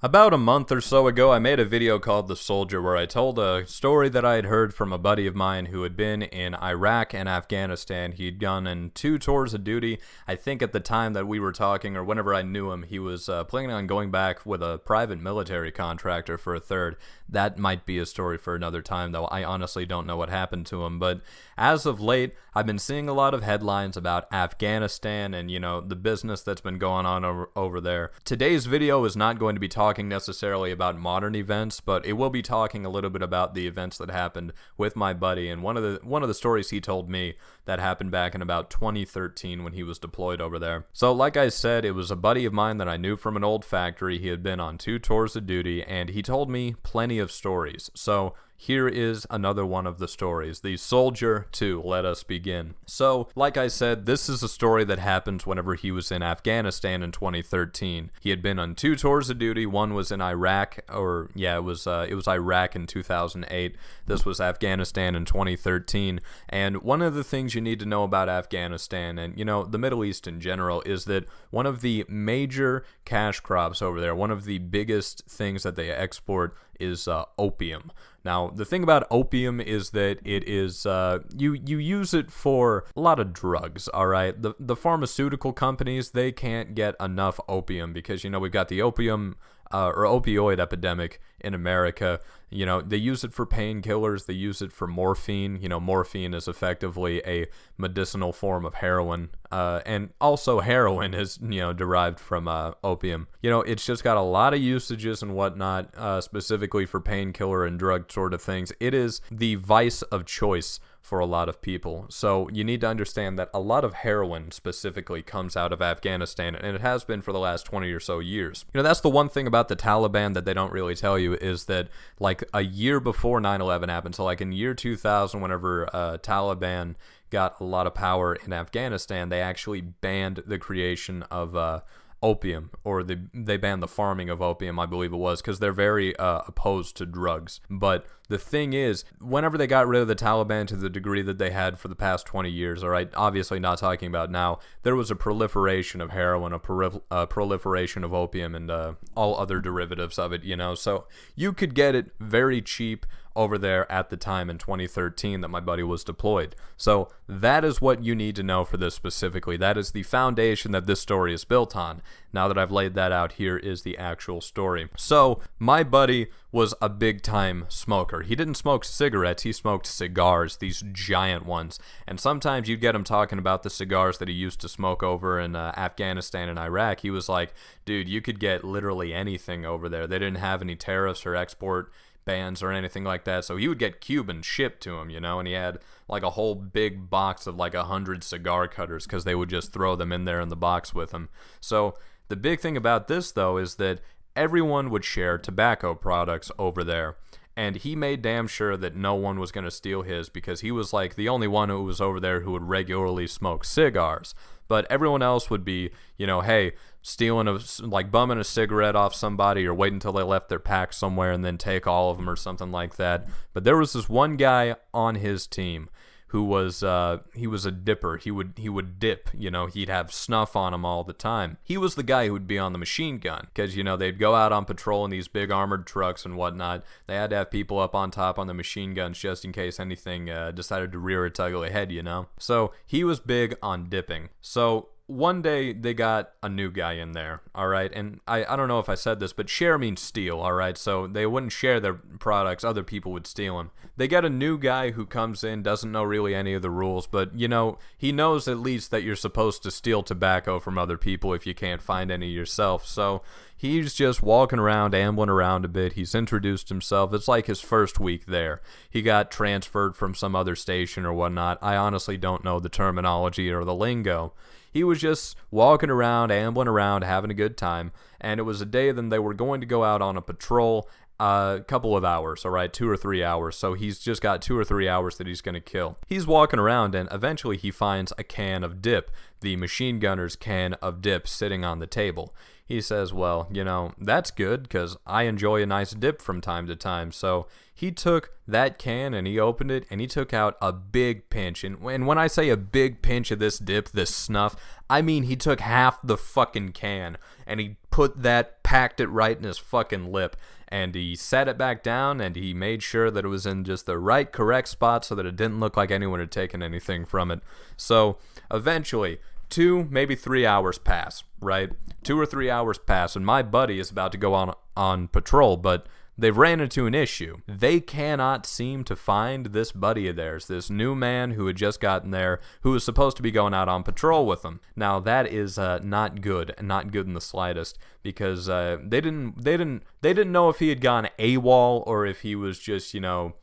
About a month or so ago, I made a video called The Soldier where I told a story that I had heard from a buddy of mine who had been in Iraq and Afghanistan. He'd gone in 2 tours of duty. I think at the time that we were talking, or whenever I knew him, he was planning on going back with a private military contractor for a third. That might be a story for another time, though I honestly don't know what happened to him. But as of late, I've been seeing a lot of headlines about Afghanistan and, the business that's been going on over there. Today's video is not going to be talking necessarily about modern events, but it will be talking a little bit about the events that happened with my buddy, and one of the stories he told me that happened back in about 2013 when he was deployed over there. So like I said, it was a buddy of mine that I knew from an old factory. He had been on 2 tours of duty, and he told me plenty of stories. So here is another one of the stories. The Soldier 2, let us begin. So, like I said, this is a story that happened whenever he was in Afghanistan in 2013. He had been on 2 tours of duty. One was in Iraq, it was Iraq in 2008. This was Afghanistan in 2013. And one of the things you need to know about Afghanistan and, the Middle East in general is that one of the major cash crops over there, one of the biggest things that they export is opium. Now, the thing about opium is that it is, you use it for a lot of drugs, all right? The pharmaceutical companies, they can't get enough opium because, we've got the opium or opioid epidemic in America. They use it for painkillers. They use it for morphine. Morphine is effectively a medicinal form of heroin. And also heroin is, derived from opium. It's just got a lot of usages and whatnot, specifically for painkiller and drug sort of things. It is the vice of choice for a lot of people. So you need to understand that a lot of heroin specifically comes out of Afghanistan, and it has been for the last 20 or so years. That's the one thing about the Taliban that they don't really tell you is that like a year before 9/11 happened, so like in year 2000, whenever Taliban got a lot of power in Afghanistan, they actually banned the creation of opium, or they banned the farming of opium, I believe it was, because they're very opposed to drugs. But the thing is, whenever they got rid of the Taliban to the degree that they had for the past 20 years, all right, obviously not talking about now, there was a proliferation of heroin, a proliferation of opium, and all other derivatives of it, So you could get it very cheap over there at the time in 2013 that my buddy was deployed. So that is what you need to know for this specifically. That is the foundation that this story is built on. Now that I've laid that out, here is the actual story. So my buddy was a big time smoker. He didn't smoke cigarettes, he smoked cigars, these giant ones. And sometimes you'd get him talking about the cigars that he used to smoke over in Afghanistan and Iraq. He was like, dude, you could get literally anything over there. They didn't have any tariffs or export bans or anything like that, so he would get Cuban shipped to him, and he had like a whole big box of like 100 cigar cutters because they would just throw them in there in the box with him. So the big thing about this, though, is that everyone would share tobacco products over there, and he made damn sure that no one was going to steal his because he was like the only one who was over there who would regularly smoke cigars. But everyone else would be, hey, stealing bumming a cigarette off somebody or wait until they left their pack somewhere and then take all of them or something like that. But there was this one guy on his team who was he was a dipper. He would dip, he'd have snuff on him all the time. He was the guy who would be on the machine gun because, they'd go out on patrol in these big armored trucks and whatnot. They had to have people up on top on the machine guns just in case anything decided to rear its ugly head, So he was big on dipping. So one day they got a new guy in there, all right? And I don't know if I said this, but share means steal, all right? So they wouldn't share their products. Other people would steal them. They get a new guy who comes in, doesn't know really any of the rules, but, he knows at least that you're supposed to steal tobacco from other people if you can't find any yourself. So he's just walking around, ambling around a bit. He's introduced himself. It's like his first week there. He got transferred from some other station or whatnot. I honestly don't know the terminology or the lingo. He was just walking around, ambling around, having a good time, and it was a day then they were going to go out on a patrol a couple of hours, all right, 2 or 3 hours, so he's just got 2 or 3 hours that he's going to kill. He's walking around, and eventually he finds a can of dip the machine gunner's can of dip sitting on the table. He says, well, that's good because I enjoy a nice dip from time to time. So he took that can and he opened it and he took out a big pinch. And when I say a big pinch of this dip, this snuff, I mean he took half the fucking can and he packed it right in his fucking lip. And he set it back down and he made sure that it was in just the right, correct spot so that it didn't look like anyone had taken anything from it. So eventually, 2, maybe 3 hours pass, right? 2 or 3 hours pass, and my buddy is about to go on patrol, but they've ran into an issue. They cannot seem to find this buddy of theirs, this new man who had just gotten there, who was supposed to be going out on patrol with them. Now that is not good in the slightest, because they didn't know if he had gone AWOL or if he was just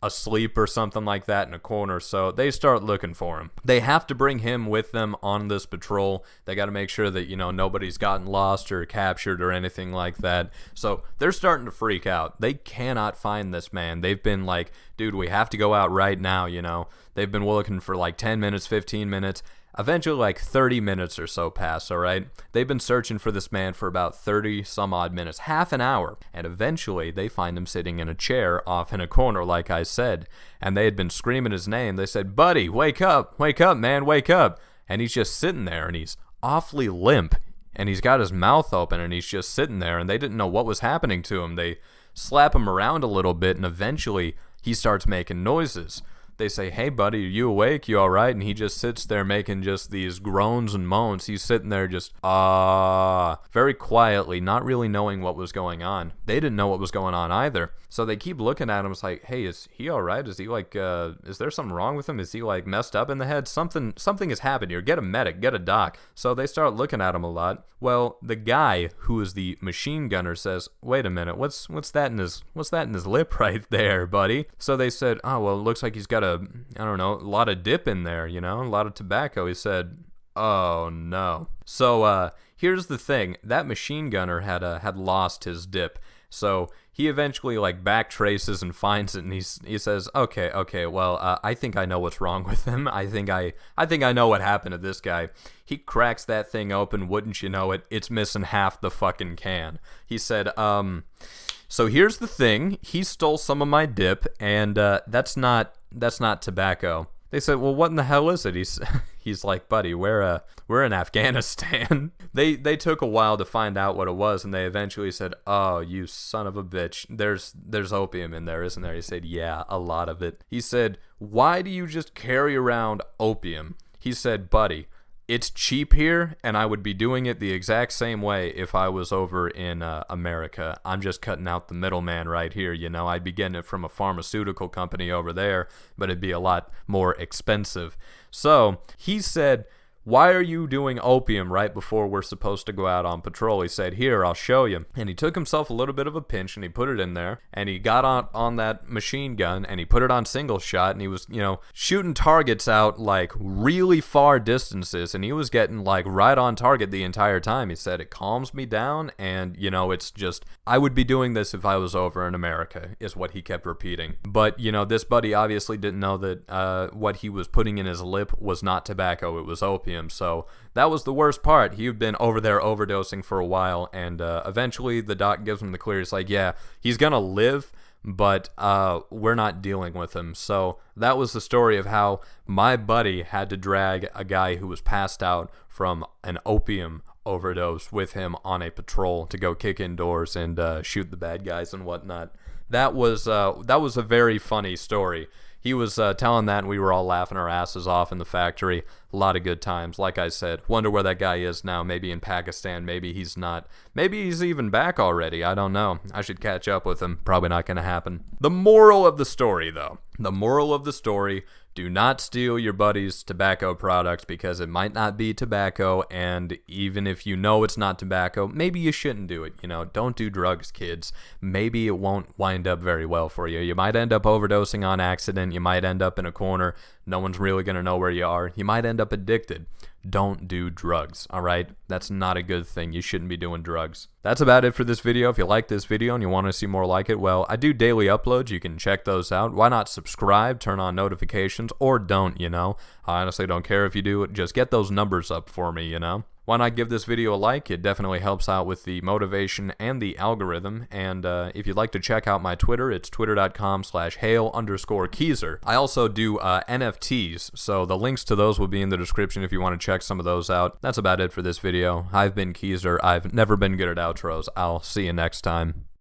asleep or something like that in a corner. So they start looking for him. They have to bring him with them on this patrol. They got to make sure that nobody's gotten lost or captured or anything like that. So they're starting to freak out. They cannot find this man. They've been like, dude, we have to go out right now. They've been looking for like 10 minutes, 15 minutes. Eventually, like 30 minutes or so pass, all right? They've been searching for this man for about 30 some odd minutes, half an hour. And eventually, they find him sitting in a chair off in a corner, like I said. And they had been screaming his name. They said, buddy, wake up, man, wake up. And he's just sitting there, and he's awfully limp. And he's got his mouth open, and he's just sitting there. And they didn't know what was happening to him. They slap him around a little bit, and eventually, he starts making noises. They say, hey, buddy, are you awake? You all right? And he just sits there making just these groans and moans. He's sitting there just, very quietly, not really knowing what was going on. They didn't know what was going on either. So they keep looking at him. It's like, hey, is he all right? Is he like, is there something wrong with him? Is he like messed up in the head? Something has happened here. Get a medic, get a doc. So they start looking at him a lot. Well, the guy who is the machine gunner says, wait a minute, what's that in his lip right there, buddy? So they said, oh, well, it looks like he's got a lot of dip in there, a lot of tobacco. He said, oh no. So here's the thing, that machine gunner had lost his dip. So he eventually back traces and finds it, and he says, okay, well, I think I know what's wrong with him. I think I know what happened to this guy. He cracks that thing open, wouldn't you know it, it's missing half the fucking can. He said, so here's the thing, he stole some of my dip, and that's not tobacco. They said, well, what in the hell is it? He's like, buddy, we're in Afghanistan. They took a while to find out what it was, and they eventually said, oh, you son of a bitch, there's opium in there, isn't there? He said, yeah, a lot of it. He said, why do you just carry around opium? He said, buddy, it's cheap here, and I would be doing it the exact same way if I was over in America. I'm just cutting out the middleman right here, I'd be getting it from a pharmaceutical company over there, but it'd be a lot more expensive. So he said, why are you doing opium right before we're supposed to go out on patrol? He said, here, I'll show you. And he took himself a little bit of a pinch and he put it in there, and he got on that machine gun and he put it on single shot, and he was, shooting targets out like really far distances, and he was getting like right on target the entire time. He said, it calms me down, and it's just, I would be doing this if I was over in America, is what he kept repeating. But, this buddy obviously didn't know that what he was putting in his lip was not tobacco, it was opium. So that was the worst part. He had been over there overdosing for a while, and eventually the doc gives him the clear. It's like, yeah, he's gonna live, but we're not dealing with him. So that was the story of how my buddy had to drag a guy who was passed out from an opium overdose with him on a patrol to go kick indoors and shoot the bad guys and whatnot. That was a very funny story. He was telling that, and we were all laughing our asses off in the factory. A lot of good times. Like I said, wonder where that guy is now. Maybe in Pakistan. Maybe he's not. Maybe he's even back already. I don't know. I should catch up with him. Probably not going to happen. The moral of the story, though. The moral of the story, do not steal your buddy's tobacco products because it might not be tobacco, and even if you know it's not tobacco, maybe you shouldn't do it. Don't do drugs, kids. Maybe it won't wind up very well for you. You might end up overdosing on accident. You might end up in a corner. No one's really going to know where you are. You might end up addicted. don't do drugs, all right? That's not a good thing. You shouldn't be doing drugs. That's about it for this video. If you like this video and you want to see more like it, well, I do daily uploads. You can check those out. Why not subscribe, turn on notifications, or don't, you know? I honestly don't care if you do it. Just get those numbers up for me, you know? Why not give this video a like? It definitely helps out with the motivation and the algorithm. And if you'd like to check out my Twitter, it's twitter.com/Hale_Keezer. I also do NFTs, so the links to those will be in the description if you want to check some of those out. That's about it for this video. I've been Keezer. I've never been good at outros. I'll see you next time.